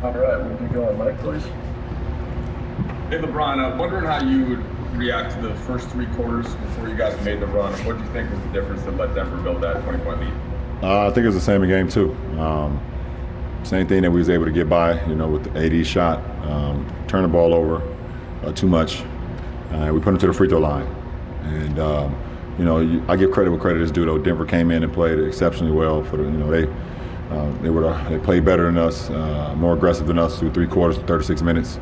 All right, we'll be going, Mike, please. Hey, LeBron, wondering how you would react to the first three quarters before you guys made the run. What do you think was the difference that let Denver build that 20-point lead? I think it was the same in game two. Same thing that we was able to get by, with the AD shot, turn the ball over too much. We put him to the free throw line. And, I give credit where credit is due, though. Denver came in and played exceptionally well. They played better than us, more aggressive than us through 3 quarters, 36 minutes.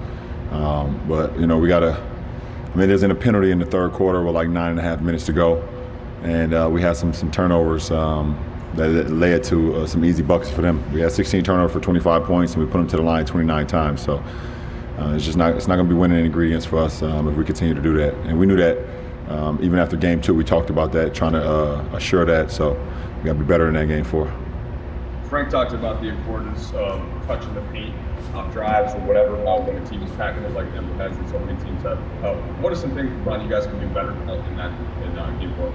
But we got there's a penalty in the third quarter with like 9.5 minutes to go. And we had some turnovers that led to some easy buckets for them. We had 16 turnovers for 25 points, and we put them to the line 29 times. So it's not going to be winning ingredients for us if we continue to do that. And we knew that even after game 2, we talked about that, trying to assure that. So we got to be better in that game 4. Frank talked about the importance of touching the paint off drives or whatever when a team is packing it like Denver has and so many teams have. What are some things, Ron, you guys can do better in game 4?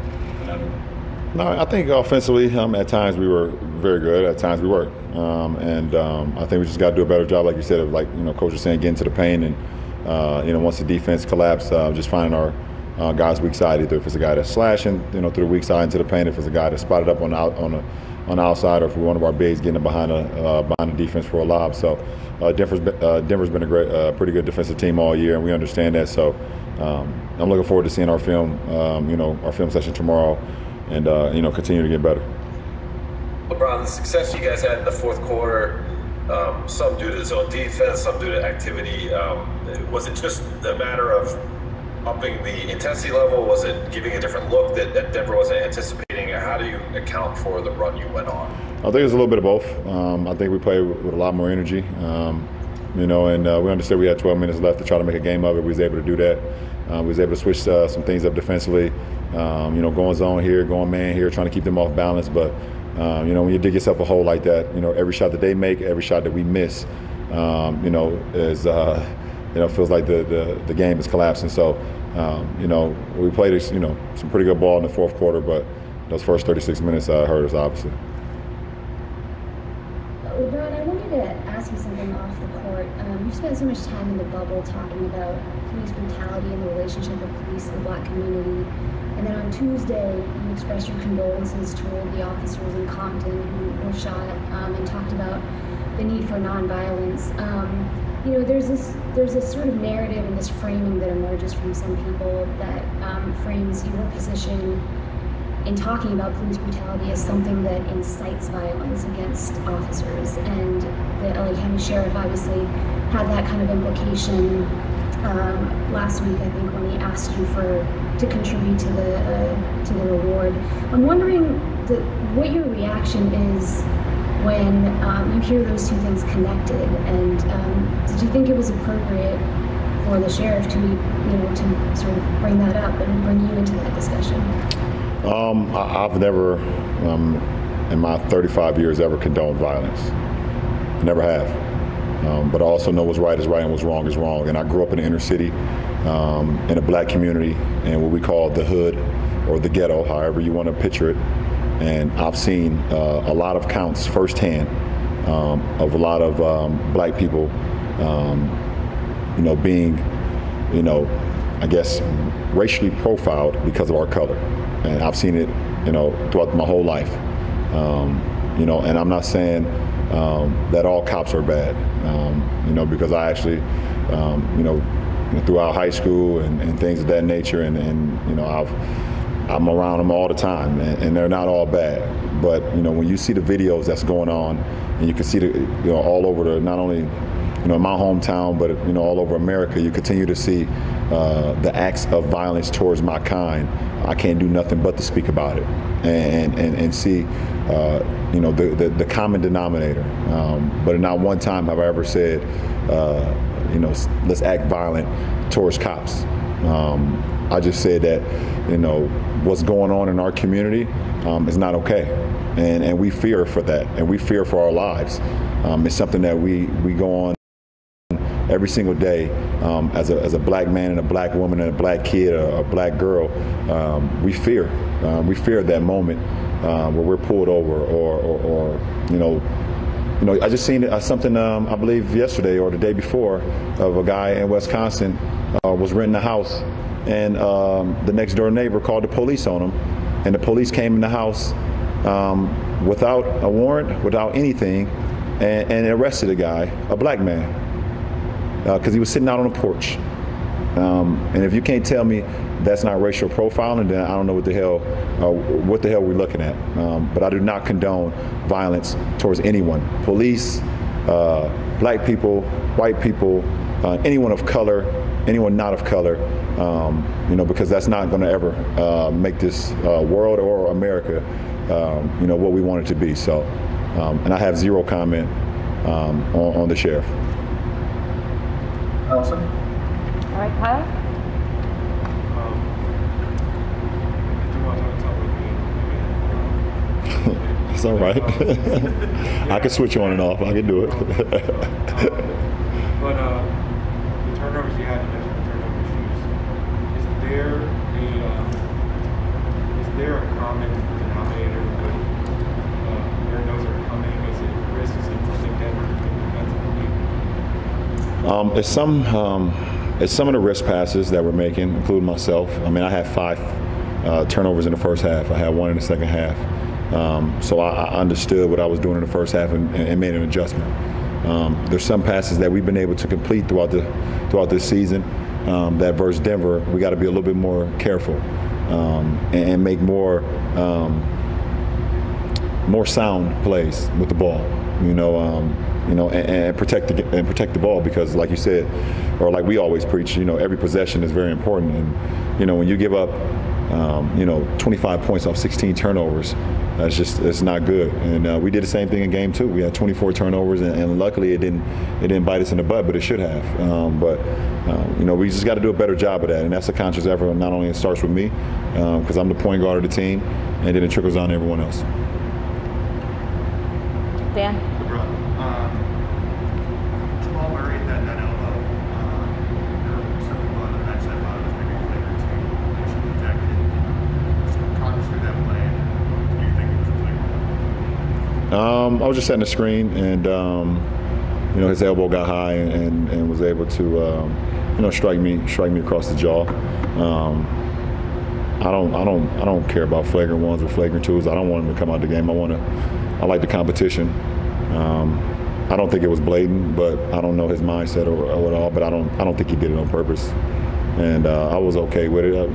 No, I think offensively, at times we were very good. At times we weren't, I think we just got to do a better job, like you said, of Coach was saying, getting to the paint, and once the defense collapsed, just finding our guy's weak side. Either if it's a guy that's slashing, through the weak side into the paint, if it's a guy that's spotted up on the outside, or if one of our bigs getting behind the defense for a lob. So Denver's been a pretty good defensive team all year, and we understand that. So I'm looking forward to seeing our film, our film session tomorrow, and continue to get better. LeBron, the success you guys had in the fourth quarter, some due to zone defense, some due to activity. Was it just a matter of upping the intensity level? Was it giving a different look that Denver wasn't anticipating? How do you account for the run you went on? I think it's a little bit of both. I think we played with a lot more energy, and we understood we had 12 minutes left to try to make a game of it. We was able to do that. We was able to switch some things up defensively, going zone here, going man here, trying to keep them off balance. But, when you dig yourself a hole like that, every shot that they make, every shot that we miss, is feels like the game is collapsing. So, we played, some pretty good ball in the fourth quarter, but those first 36 minutes hurt us, obviously. LeBron, I wanted to ask you something off the court. You spent so much time in the bubble talking about police brutality and the relationship of police to the black community. And then on Tuesday, you expressed your condolences toward the officers in Compton who were shot, and talked about the need for nonviolence. There's this sort of narrative and this framing that emerges from some people that frames your position in talking about police brutality as something that incites violence against officers. And the LA County Sheriff obviously had that kind of implication last week, I think, when he asked you to contribute to the reward. I'm wondering what your reaction is when you hear those two things connected, and did you think it was appropriate for the sheriff to sort of bring that up and bring you into that discussion? I've never, in my 35 years, ever condoned violence. Never have. But I also know what's right is right and what's wrong is wrong. And I grew up in the inner city, in a black community, in what we call the hood or the ghetto, however you want to picture it. And I've seen a lot of counts firsthand of a lot of black people, being, I guess, racially profiled because of our color. And I've seen it, throughout my whole life. And I'm not saying that all cops are bad, because I actually, throughout high school and things of that nature, and I'm around them all the time, and they're not all bad. But when you see the videos that's going on, and you can see all over not only in my hometown, but all over America, you continue to see the acts of violence towards my kind. I can't do nothing but to speak about it and see the common denominator. But not one time have I ever said, let's act violent towards cops. I just said that, what's going on in our community is not okay. And we fear for that, and we fear for our lives. It's something that we go on every single day as a black man and a black woman and a black kid or a black girl. We fear that moment where we're pulled over or I just seen something I believe yesterday or the day before of a guy in Wisconsin was renting a house, and the next door neighbor called the police on him, and the police came in the house without a warrant, without anything, and arrested a guy, a black man, because he was sitting out on a porch. And if you can't tell me that's not racial profiling, then I don't know what the hell we're looking at. But I do not condone violence towards anyone, police, black people, white people, anyone of color, anyone not of color, because that's not going to ever make this world or America, what we want it to be. So, and I have zero comment on the sheriff. Allison? All right, Kyle? It's all right. I can switch on and off. I can do it. But the turnovers you had, you mentioned the turnover issues. Is there a common denominator with where those are coming? Is it risk? Is it something Denver defensively? It's some of the risk passes that we're making, including myself. I mean, I had 5 turnovers in the first half. I had 1 in the second half. So I understood what I was doing in the first half and made an adjustment. There's some passes that we've been able to complete throughout this season that versus Denver, we got to be a little bit more careful and make more sound plays with the ball. And protect the ball, because like you said, or like we always preach, every possession is very important. And when you give up 25 points off 16 turnovers, it's not good. And we did the same thing in game 2. We had 24 turnovers, and luckily it didn't bite us in the butt, but it should have. We just got to do a better job of that, and that's a conscious effort. Not only it starts with me, because I'm the point guard of the team, and then it trickles down to everyone else. Dan? LeBron, Jamal Murray, that elbow, there were some people on the bench that thought it was maybe a flagrant 2. They should have ejected. Just talk us through that play. Do you think it was a flagrant? I was just setting the screen, and his elbow got high and was able to strike me across the jaw. I don't care about flagrant 1s or flagrant 2s. I don't want him to come out the game. I like the competition. I don't think it was blatant, but I don't know his mindset or at all. But I don't think he did it on purpose. And I was okay with it.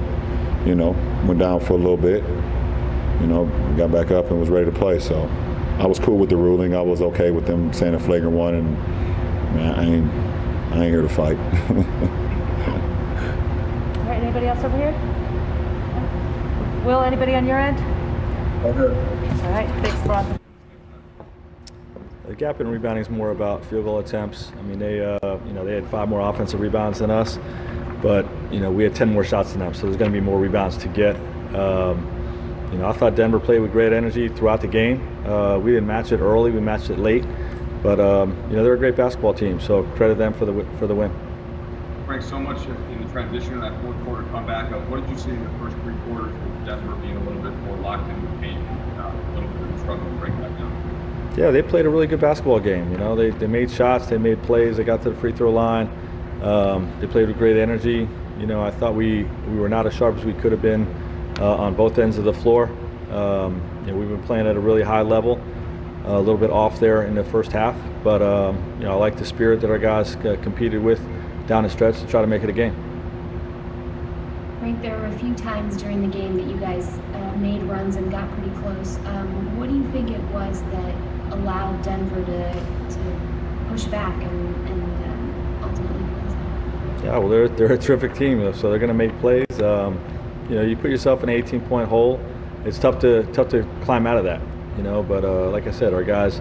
Went down for a little bit. Got back up and was ready to play. So I was cool with the ruling. I was okay with them saying a flagrant 1, and I ain't here to fight. All right, anybody else over here? Will, anybody on your end? All good. All right, thanks, Bron. The gap in rebounding is more about field goal attempts. I mean, they had 5 more offensive rebounds than us, but we had 10 more shots than them, so there's going to be more rebounds to get. I thought Denver played with great energy throughout the game. We didn't match it early, we matched it late, but they're a great basketball team, so credit them for the win. Frank, so much in the transition in that fourth quarter comeback. What did you see in the first 3 quarters with Denver being a little bit more locked in the paint, a little bit of a struggle to break that down? Yeah, they played a really good basketball game. They made shots, they made plays, they got to the free throw line. They played with great energy. I thought we were not as sharp as we could have been on both ends of the floor. We've been playing at a really high level, a little bit off there in the first half, but I like the spirit that our guys competed with down the stretch to try to make it a game. Frank, there were a few times during the game that you guys made runs and got pretty close. What do you think it was that allowed Denver to push back and ultimately close out? Yeah, well, they're a terrific team, so they're going to make plays. You put yourself in an 18-point hole. It's tough to climb out of that, But like I said, our guys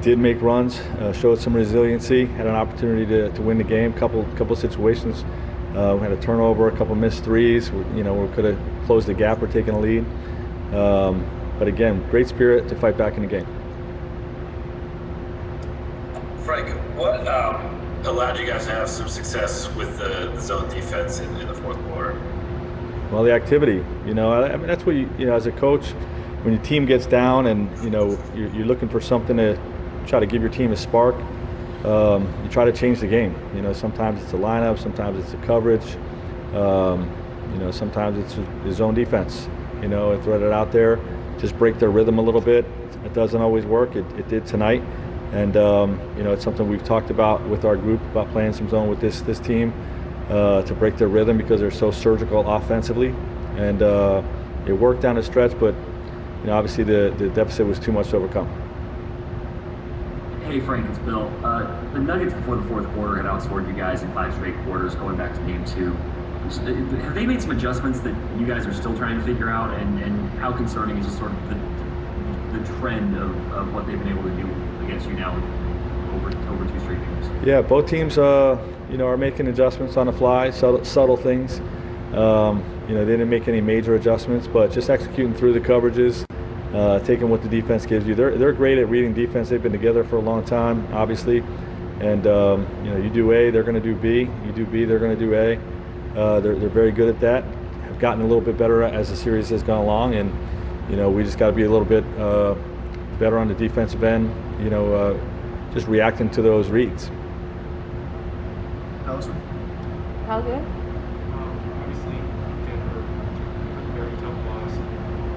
did make runs, showed some resiliency, had an opportunity to win the game. Couple situations, we had a turnover, a couple missed threes. We could have closed the gap or taken a lead. But again, great spirit to fight back in the game. Frank, what allowed you guys to have some success with the zone defense in the fourth quarter? Well, the activity, that's what as a coach, when your team gets down and you're looking for something to try to give your team a spark. You try to change the game. You know, sometimes it's a lineup, sometimes it's a coverage. You know, sometimes it's a zone defense. You know, throw it out there, just break their rhythm a little bit. It doesn't always work. It did tonight, and you know, it's something we've talked about with our group about playing some zone with this team to break their rhythm because they're so surgical offensively, and it worked down the stretch. But you know, obviously the deficit was too much to overcome. Hey Frank, it's Bill. The Nuggets before the fourth quarter had outscored you guys in 5 straight quarters going back to game 2. Have they made some adjustments that you guys are still trying to figure out, and how concerning is just sort of the trend of what they've been able to do against you now over 2 straight games? Yeah, both teams you know, are making adjustments on the fly, subtle things. You know, they didn't make any major adjustments, but just executing through the coverages, taking what the defense gives you. They're great at reading defense. They've been together for a long time, obviously. And you know, you do A, they're going to do B. You do B, they're going to do A. They're very good at that. Have gotten a little bit better as the series has gone along, and you know, we just got to be a little bit better on the defensive end. You know, just reacting to those reads. Allison? How good? Obviously, Denver took a very tough loss,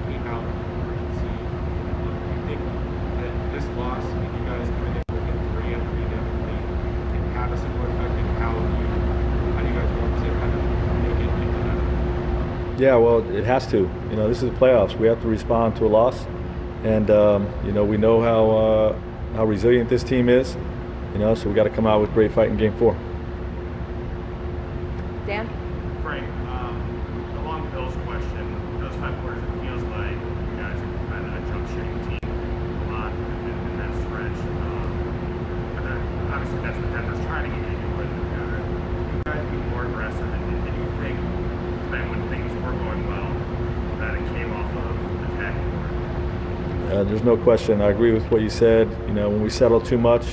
came out emergency. I think that this loss, and you guys coming in with 3 after being down 3, can have a similar effect in how do you guys want to kind of make it into that? Yeah, well, it has to. You know, this is the playoffs. We have to respond to a loss, and you know, we know how resilient this team is. You know, so we got to come out with great fight in Game 4. Dan? Frank, along Bill's question, those 5 quarters, it feels like you guys have kind of a jump shooting team a lot in that stretch. But then, obviously, that's what Denver's trying to get you to do. But you guys be more aggressive, and you think that when things were going well, that it came off of attacking more? There's no question. I agree with what you said. You know, when we settle too much,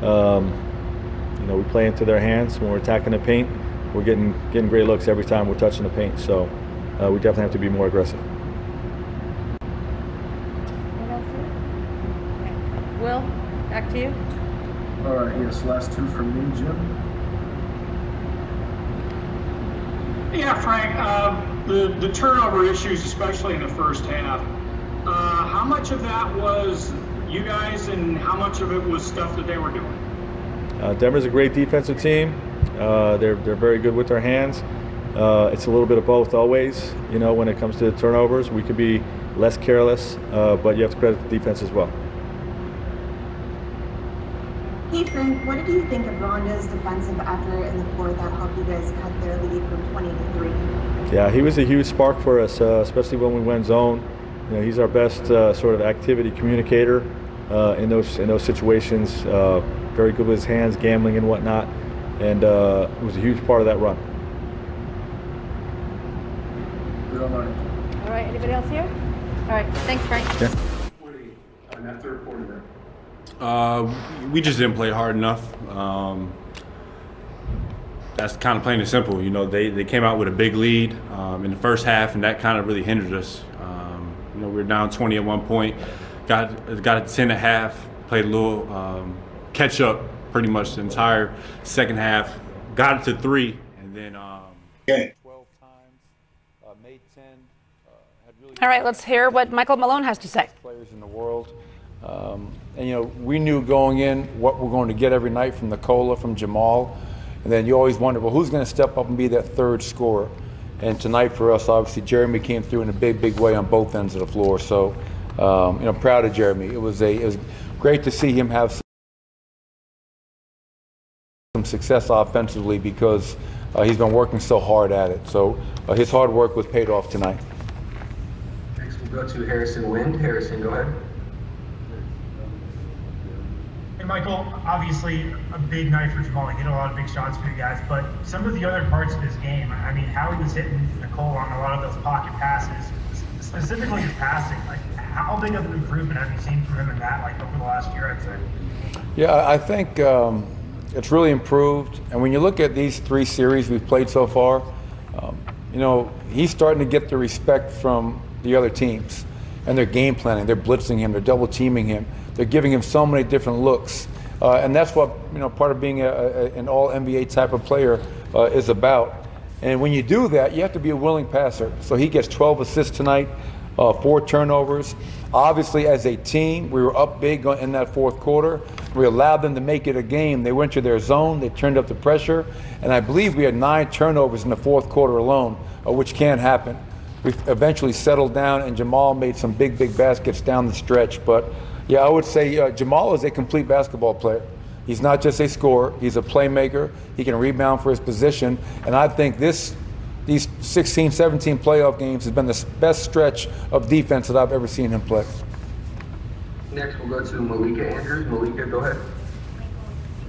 you know, we play into their hands. When we're attacking the paint, we're getting great looks every time we're touching the paint. So we definitely have to be more aggressive. Okay. Will, back to you. All right, yes, last 2 from me, Jim. Yeah, Frank, the turnover issues, especially in the first half, how much of that was you guys and how much of it was stuff that they were doing? Denver's a great defensive team. They're very good with their hands. It's a little bit of both always. You know, when it comes to turnovers, we could be less careless, but you have to credit the defense as well. Hey Frank, what did you think of Ronda's defensive effort in the 4th that helped you guys cut their lead from 20 to 3? Yeah, he was a huge spark for us, especially when we went zone. You know, he's our best sort of activity communicator in those situations. Very good with his hands, gambling and whatnot, and it was a huge part of that run. Good on mine. All right, anybody else here? All right, thanks, Frank. Yeah. On that 3rd quarter there. We just didn't play hard enough. That's kind of plain and simple. You know, they came out with a big lead in the first half, and that kind of really hindered us. You know, we were down 20 at one point, got it to 10 at half, played a little catch up pretty much the entire second half, got it to 3, and then 12 times, made 10. All right, let's hear what Michael Malone has to say. Players in the world. And you know, we knew going in what we're going to get every night from Nikola, from Jamal, and then you always wonder, well, who's going to step up and be that 3rd scorer? And tonight for us, obviously, Jeremy came through in a big way on both ends of the floor. So, you know, proud of Jeremy. It was great to see him have some success offensively because he's been working so hard at it. So his hard work was paid off tonight. Next we'll go to Harrison Wind. Harrison, go ahead. Hey Michael, obviously a big night for Jamal. He hit a lot of big shots for you guys, but some of the other parts of his game, I mean, how he was hitting Nicole on a lot of those pocket passes, specifically his passing, like how big of an improvement have you seen from him in that, like over the last year, I'd say? Yeah, I think it's really improved. And when you look at these 3 series we've played so far, you know, he's starting to get the respect from the other teams and their game planning. They're blitzing him, they're double teaming him. They're giving him so many different looks. And that's what, part of being an all-NBA type of player is about. And when you do that, you have to be a willing passer. So he gets 12 assists tonight, 4 turnovers. Obviously, as a team, we were up big in that fourth quarter. We allowed them to make it a game. They went to their zone. They turned up the pressure. And I believe we had 9 turnovers in the fourth quarter alone, which can happen. We eventually settled down, and Jamal made some big baskets down the stretch. But, yeah, I would say Jamal is a complete basketball player. He's not just a scorer. He's a playmaker. He can rebound for his position. And I think these 16, 17 playoff games has been the best stretch of defense that I've ever seen him play. Next, we'll go to Malika Andrews. Malika, go ahead. You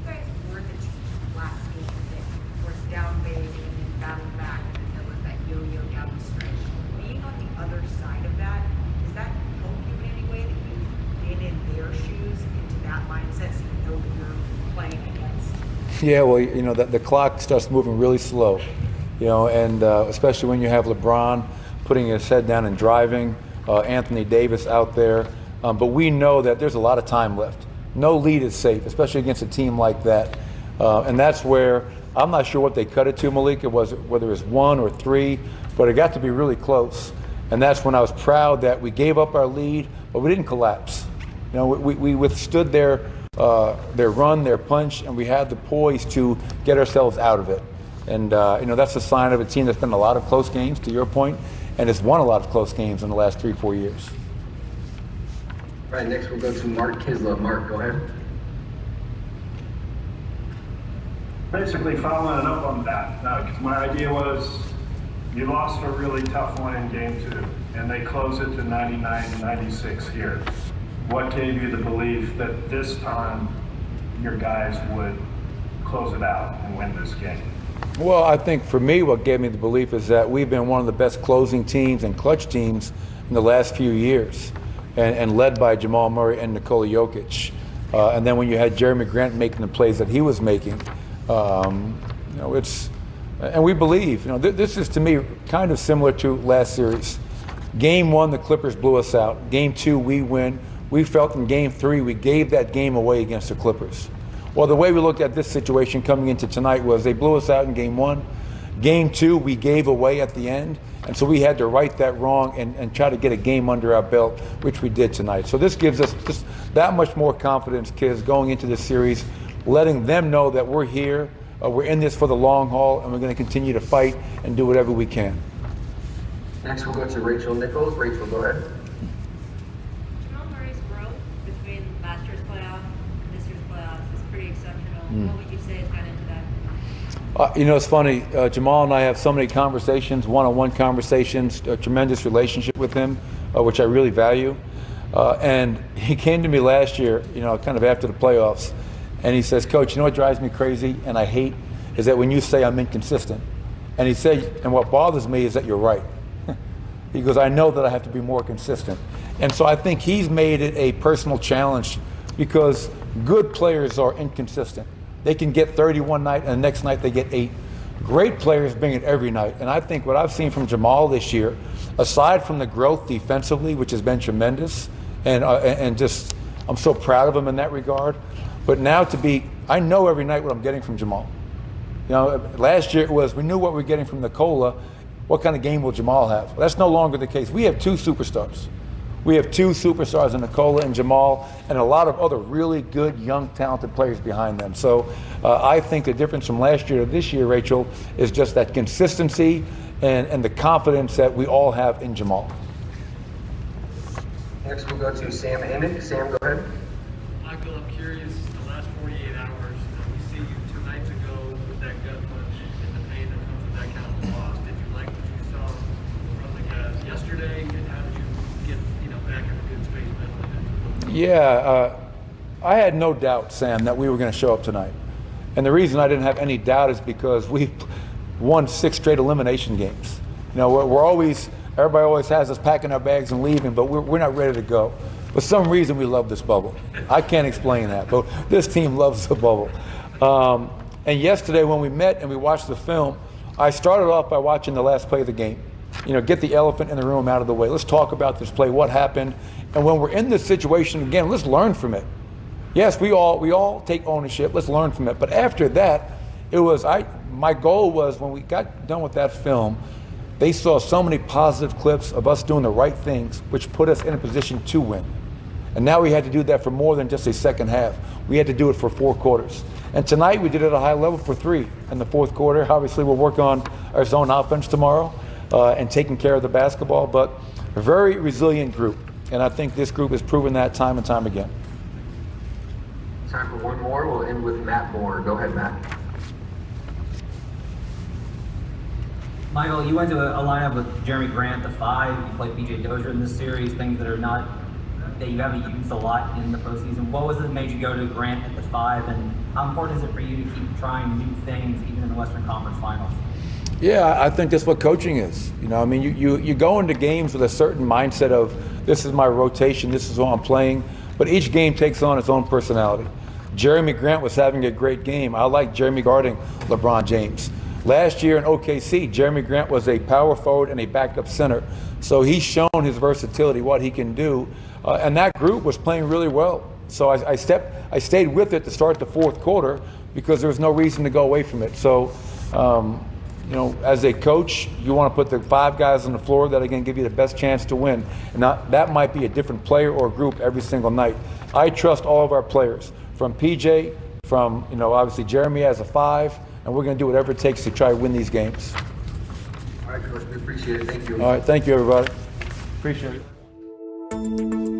guys were the team last game that was down big and then battled back, and then there was that yo-yo down the stretch. Being on the other side of that, does that help you in any way that you've been in their shoes into that mindset so you know who you're playing against? Yeah, well, the clock starts moving really slow, and especially when you have LeBron putting his head down and driving, Anthony Davis out there. But we know that there's a lot of time left. No lead is safe, especially against a team like that. And that's where I'm not sure what they cut it to, Malika, whether it was 1 or 3, but it got to be really close. And that's when I was proud that we gave up our lead, but we didn't collapse. We withstood their run, their punch, and we had the poise to get ourselves out of it. And that's a sign of a team that's been in a lot of close games, to your point, and has won a lot of close games in the last 3-4 years. All right, next we'll go to Mark Kisla. Mark, go ahead. Basically following up on that, because my idea was you lost a really tough one in game 2, and they close it to 99-96 here. What gave you the belief that this time your guys would close it out and win this game? Well, I think for me, what gave me the belief is that we've been one of the best closing teams and clutch teams in the last few years. And led by Jamal Murray and Nikola Jokic. And then when you had Jeremy Grant making the plays that he was making, and we believe, this is to me kind of similar to last series. Game 1, the Clippers blew us out. Game 2, we win. We felt in game 3, we gave that game away against the Clippers. Well, the way we looked at this situation coming into tonight was they blew us out in game 1. Game 2, we gave away at the end. And so we had to right that wrong and try to get a game under our belt, which we did tonight. So this gives us just that much more confidence, kids, going into this series, letting them know that we're here, we're in this for the long haul, and we're going to continue to fight and do whatever we can. Next, we'll go to Rachel Nichols. Rachel, go ahead. Jamal Murray's growth between last year's playoff and this year's playoffs is pretty exceptional. What would you say has gone into that? It's funny, Jamal and I have so many conversations, one-on-one conversations, a tremendous relationship with him, which I really value. And he came to me last year, kind of after the playoffs, and he says, Coach, what drives me crazy and I hate is that when you say I'm inconsistent. And he said, and what bothers me is that you're right. He goes, I know that I have to be more consistent. And so I think he's made it a personal challenge because good players are inconsistent. They can get 30 one night and the next night they get 8. Great players bring it every night. And I think what I've seen from Jamal this year, aside from the growth defensively, which has been tremendous, and just I'm so proud of him in that regard. But now I know every night what I'm getting from Jamal. Last year it was, we knew what we were getting from Nikola. What kind of game will Jamal have? Well, that's no longer the case. We have 2 superstars. We have 2 superstars in Nikola and Jamal and a lot of other really good, young, talented players behind them. So I think the difference from last year to this year, Rachel, is just that consistency and the confidence that we all have in Jamal. Next we'll go to Sam Amick. Sam, go ahead. Michael, I'm curious, the last 48 hours, we see you 2 nights ago with that gut punch and the pain that comes with that kind of loss. Did you like what you saw from the guys yesterday, and how did you get back in a good space mentally? Yeah, I had no doubt, Sam, that we were going to show up tonight. And the reason I didn't have any doubt is because we've won 6 straight elimination games. Everybody always has us packing our bags and leaving, but we're not ready to go. For some reason, we love this bubble. I can't explain that, but this team loves the bubble. And yesterday when we met and we watched the film, I started off by watching the last play of the game. get the elephant in the room out of the way. Let's talk about this play, what happened. And when we're in this situation again, let's learn from it. Yes, we all take ownership. Let's learn from it. But after that, my goal was when we got done with that film, they saw so many positive clips of us doing the right things, which put us in a position to win. And now we had to do that for more than just a second half. We had to do it for 4 quarters. And tonight we did it at a high level for 3 in the 4th quarter. Obviously we'll work on our zone offense tomorrow and taking care of the basketball, but a very resilient group. And I think this group has proven that time and time again. Time for one more. We'll end with Matt Moore. Go ahead, Matt. Michael, you went to a lineup with Jeremy Grant, the 5. You played PJ Dozier in this series, things that you haven't used a lot in the postseason. What was it that made you go to Grant at the 5, and how important is it for you to keep trying new things even in the Western Conference Finals? Yeah, I think that's what coaching is. I mean, you go into games with a certain mindset of this is my rotation, this is who I'm playing, but each game takes on its own personality. Jeremy Grant was having a great game. I like Jeremy guarding LeBron James. Last year in OKC, Jeremy Grant was a power forward and a backup center. So he's shown his versatility, what he can do. And that group was playing really well. So I stayed with it to start the 4th quarter because there was no reason to go away from it. So, as a coach, you want to put the 5 guys on the floor that are going to give you the best chance to win. And that might be a different player or group every single night. I trust all of our players, from PJ, from obviously Jeremy as a 5, and we're going to do whatever it takes to try to win these games. All right, Coach, we appreciate it. Thank you. All right, thank you, everybody. Appreciate it.